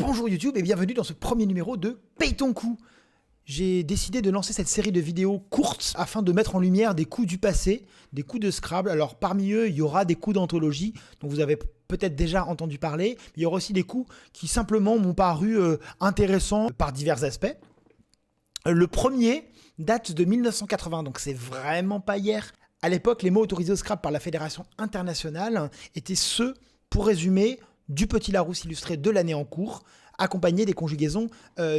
Bonjour YouTube et bienvenue dans ce premier numéro de Paye ton coup. J'ai décidé de lancer cette série de vidéos courtes afin de mettre en lumière des coups du passé, des coups de Scrabble. Alors parmi eux, il y aura des coups d'anthologie dont vous avez peut-être déjà entendu parler. Il y aura aussi des coups qui simplement m'ont paru intéressants par divers aspects. Le premier date de 1980, donc c'est vraiment pas hier. À l'époque, les mots autorisés au Scrabble par la Fédération internationale étaient ceux, pour résumer, du Petit Larousse illustré de l'année en cours, accompagné des conjugaisons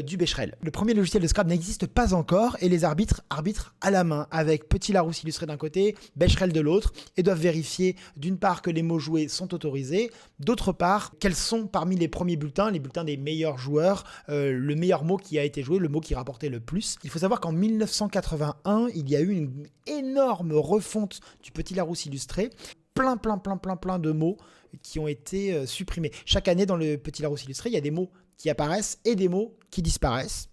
du Becherel. Le premier logiciel de Scrabble n'existe pas encore et les arbitres arbitrent à la main avec Petit Larousse illustré d'un côté, Becherel de l'autre et doivent vérifier d'une part que les mots joués sont autorisés, d'autre part quels sont parmi les premiers bulletins, les bulletins des meilleurs joueurs, le meilleur mot qui a été joué, le mot qui rapportait le plus. Il faut savoir qu'en 1981, il y a eu une énorme refonte du Petit Larousse illustré. Plein de mots qui ont été supprimés. Chaque année, dans le Petit Larousse illustré, il y a des mots qui apparaissent et des mots qui disparaissent.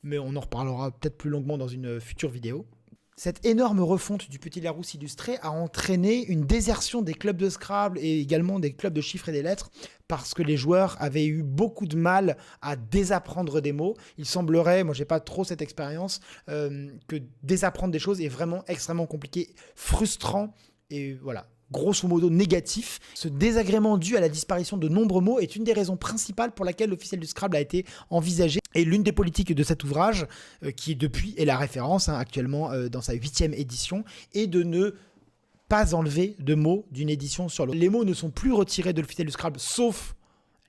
Mais on en reparlera peut-être plus longuement dans une future vidéo. Cette énorme refonte du Petit Larousse illustré a entraîné une désertion des clubs de Scrabble et également des clubs de chiffres et des lettres parce que les joueurs avaient eu beaucoup de mal à désapprendre des mots. Il semblerait, moi j'ai pas trop cette expérience, que désapprendre des choses est vraiment extrêmement compliqué, frustrant et voilà. Grosso modo négatif. Ce désagrément dû à la disparition de nombreux mots est une des raisons principales pour laquelle l'officiel du Scrabble a été envisagé. Et l'une des politiques de cet ouvrage, qui depuis est la référence actuellement dans sa 8e édition, est de ne pas enlever de mots d'une édition sur l'autre. Les mots ne sont plus retirés de l'officiel du Scrabble, sauf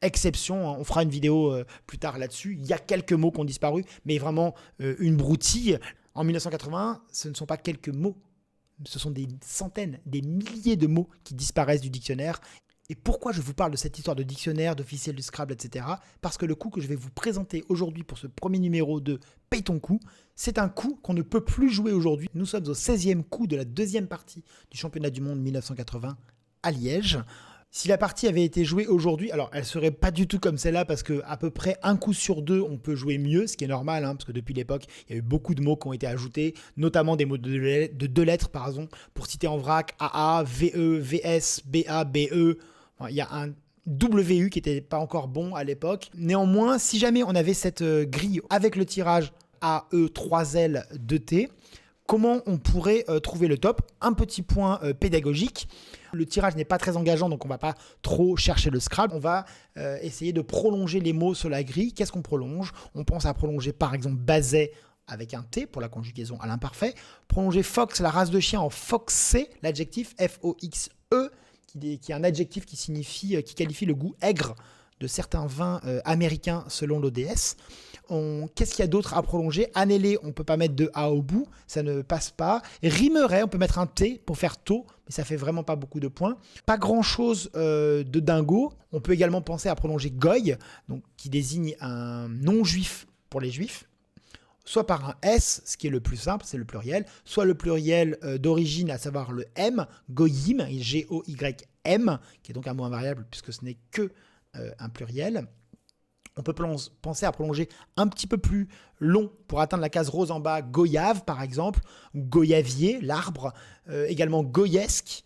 exception. On fera une vidéo plus tard là-dessus. Il y a quelques mots qui ont disparu, mais vraiment une broutille. En 1981, ce ne sont pas quelques mots. Ce sont des centaines, des milliers de mots qui disparaissent du dictionnaire. Et pourquoi je vous parle de cette histoire de dictionnaire, d'officiel du Scrabble, etc. Parce que le coup que je vais vous présenter aujourd'hui pour ce premier numéro de Paye ton coup, c'est un coup qu'on ne peut plus jouer aujourd'hui. Nous sommes au 16e coup de la deuxième partie du championnat du monde 1980 à Liège. Si la partie avait été jouée aujourd'hui, alors elle serait pas du tout comme celle-là parce que à peu près un coup sur deux, on peut jouer mieux, ce qui est normal, parce que depuis l'époque, il y a eu beaucoup de mots qui ont été ajoutés, notamment des mots de deux lettres, pour citer en vrac, AA, VE, VS, BA, BE. Enfin, il y a un WU qui n'était pas encore bon à l'époque. Néanmoins, si jamais on avait cette grille avec le tirage AE 3L 2T, comment on pourrait trouver le top? Un petit point pédagogique. Le tirage n'est pas très engageant, donc on ne va pas trop chercher le Scrabble. On va essayer de prolonger les mots sur la grille. Qu'est-ce qu'on prolonge? On pense à prolonger par exemple Bazet avec un T pour la conjugaison à l'imparfait. Prolonger Fox, la race de chien, en foxé, l'adjectif F-O-X-E, qui est un adjectif qui qualifie le goût aigre de certains vins américains selon l'ODS. Qu'est-ce qu'il y a d'autre à prolonger? Annélé, on ne peut pas mettre de A au bout, ça ne passe pas. Rimerait, on peut mettre un T pour faire tôt, mais ça fait vraiment pas beaucoup de points. Pas grand-chose de dingo. On peut également penser à prolonger Goy, donc, qui désigne un non-juif pour les juifs. Soit par un S, ce qui est le plus simple, c'est le pluriel, soit le pluriel d'origine, à savoir le M, Goyim, G-O-Y-M, qui est donc un mot invariable puisque ce n'est que un pluriel. On peut penser à prolonger un petit peu plus long pour atteindre la case rose en bas, goyave par exemple, ou goyavier, l'arbre, également goyesque.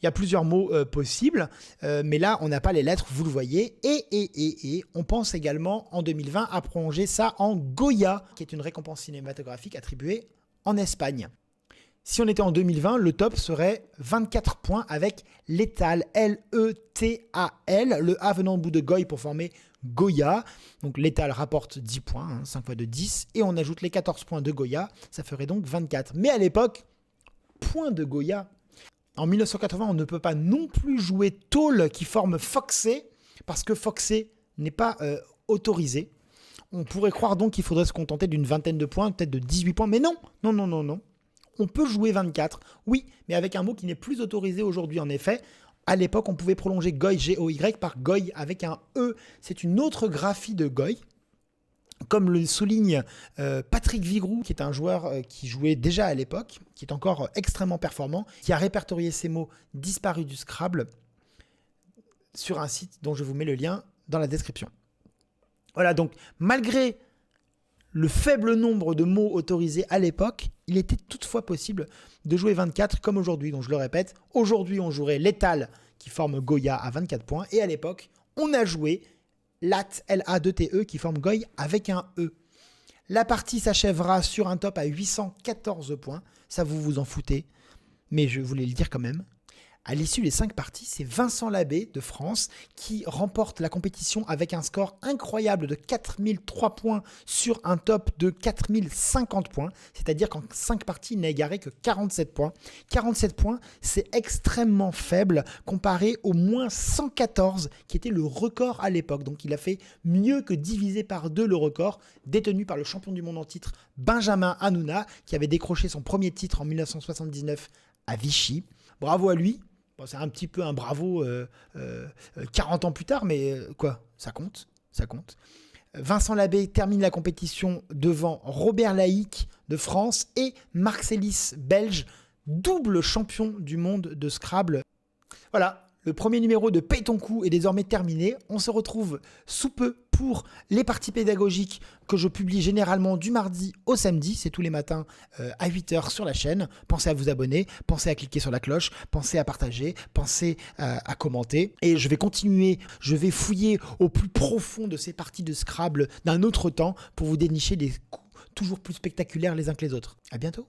Il y a plusieurs mots possibles, mais là on n'a pas les lettres, vous le voyez. Et on pense également en 2020 à prolonger ça en Goya, qui est une récompense cinématographique attribuée en Espagne. Si on était en 2020, le top serait 24 points avec l'étal, L-E-T-A-L, le A venant au bout de Goy pour former Goya. Donc l'étal rapporte 10 points, 5 fois de 10, et on ajoute les 14 points de Goya, ça ferait donc 24. Mais à l'époque, point de Goya. En 1980, on ne peut pas non plus jouer tôle qui forme foxé, parce que foxé n'est pas autorisé. On pourrait croire donc qu'il faudrait se contenter d'une vingtaine de points, peut-être de 18 points, mais non. On peut jouer 24, oui, mais avec un mot qui n'est plus autorisé aujourd'hui. En effet, à l'époque, on pouvait prolonger Goy, G-O-Y, par Goy avec un E. C'est une autre graphie de Goy. Comme le souligne Patrick Vigroux, qui est un joueur qui jouait déjà à l'époque, qui est encore extrêmement performant, qui a répertorié ces mots disparus du Scrabble sur un site dont je vous mets le lien dans la description. Voilà, donc malgré le faible nombre de mots autorisés à l'époque, il était toutefois possible de jouer 24 comme aujourd'hui. Donc je le répète, aujourd'hui on jouerait l'étal qui forme Goya à 24 points et à l'époque on a joué Late, L-A-2-T-E, qui forme Goy avec un E. La partie s'achèvera sur un top à 814 points. Ça, vous vous en foutez, mais je voulais le dire quand même. À l'issue des 5 parties, c'est Vincent Labbé de France qui remporte la compétition avec un score incroyable de 4003 points sur un top de 4050 points. C'est-à-dire qu'en 5 parties, il n'a égaré que 47 points. 47 points, c'est extrêmement faible comparé au moins 114 qui était le record à l'époque. Donc il a fait mieux que diviser par 2 le record détenu par le champion du monde en titre Benjamin Hanouna qui avait décroché son premier titre en 1979 à Vichy. Bravo à lui. Bon, c'est un petit peu un bravo 40 ans plus tard, mais quoi, ça compte, ça compte. Vincent Labbé termine la compétition devant Robert Laïc de France et Marc Sélis, belge, double champion du monde de Scrabble. Voilà, le premier numéro de Paye ton coup est désormais terminé. On se retrouve sous peu pour les parties pédagogiques que je publie généralement du mardi au samedi. C'est tous les matins à 8h sur la chaîne. Pensez à vous abonner, pensez à cliquer sur la cloche, pensez à partager, pensez à commenter. Et je vais continuer, je vais fouiller au plus profond de ces parties de Scrabble d'un autre temps pour vous dénicher des coups toujours plus spectaculaires les uns que les autres. À bientôt.